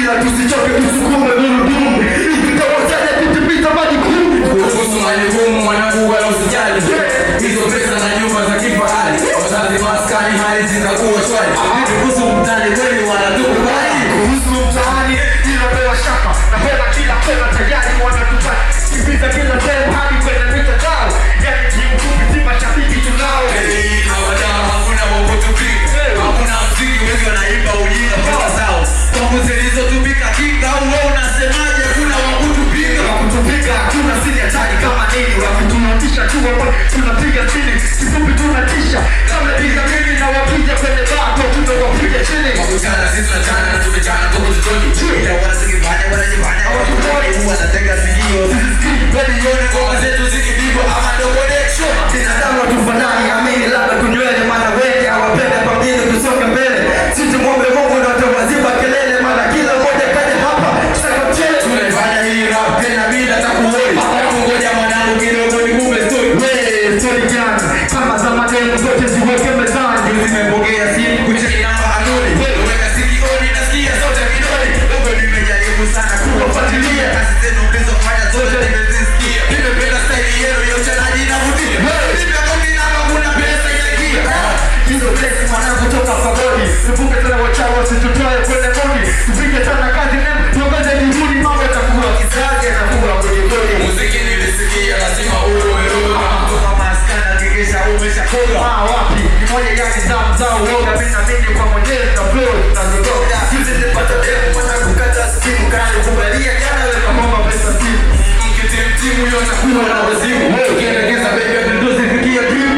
ila tusichoke tusukume gurudumu. Tutawataja kutupita majukumu. Kuhusu majukumu mwanangu wala usijali. Hizo pesa na nyumba za kifahari. Wazazi maskani hali zitakuwa shwari. Kuhusu mtaani kweli wanatukubali. Kuhusu mtaani hilo ndio shaka. Na hela kila pesa tayari wanatupata. Kipita kila sehemu hadi kwenye mitandao. Yani timu fupi si mashabiki tunao. Hakuna wakutupiga. Hakuna mziki wengi wanaimba ujinga pesa zao. Kwangu zilizotupika kinga au wewe unasemaje kuna wakutupiga? Wakutupiga hatuna siri hatari kama nini. Wakitunatisha tu wapo tunapiga chini. Kifupi tunatisha. Kama piga mimi na wapiga kwenye bato tunawapiga chini. Wakutana sisi tunachana na tumechana kwa kutoni. Ila wanasingifanya wanajifanya. Hawatuponi. Wanatega sikio. Baby yone ngoma zetu zikipigwa ama ndo connection. Binadamu hatufanani amini labda kunywele maana wengi hawapende pambini tusonge mbele. Sisi muombe Mungu ndo atawaziba kelele maana kila mmoja kaje hapa sasa mchele. Tunafanya hii rap tena bila takuhoi. Ngoja mwanangu kidogo nikupe story. Wewe story gani? Kama za mademu zote ziweke mezani. Nimepokea simu kucheki namba anoni. Weka sikioni nasikia sauti kidoni. Dogo nimejaribu sana kuwafuatilia. Kazi zenu mlizofanya zote nimezisikia. Nimependa style yenu ya uchezaji inavutia. Nipe kongi namba kuna pesa inaingia. Hizo pesa mwanangu toka pagodi. Tupunge tena wachawi wasitutoe kwenye bodi. Tupige tena kazi nemu. Tuongeze juhudi mambo yatakuwa kizazi yatakuwa kwenye bodi. Muziki nilisikia lazima uwe kutoka maskani hakikisha umeshakoga. Wapi? Ni moja gani zao uoga mimi na mimi kwa mwenyewe na flow tunazotoka. Sisi tupata demo mwanangu kata simu kani kubalia jana wewe kama pesa simu. Timu yote kuwa na wazimu. Ukielekeza baby ndozi fikia dream.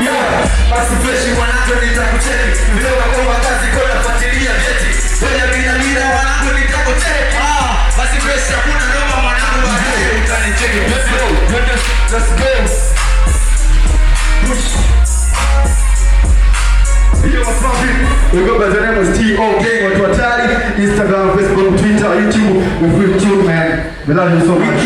Basi fresh mwanangu nitakucheki. Nitoka kwa kazi kwa nafuatilia vyeti. Wewe bila wanangu nitakucheki. Basi fresh hakuna noma mwanangu baadaye utanicheki. Let's go. Let's go. Push. Yo, what's poppin'? We go by the name of T.O. Gang, watu hatari. Instagram, Facebook, Twitter, YouTube. We feel tuned, man. We love you so much.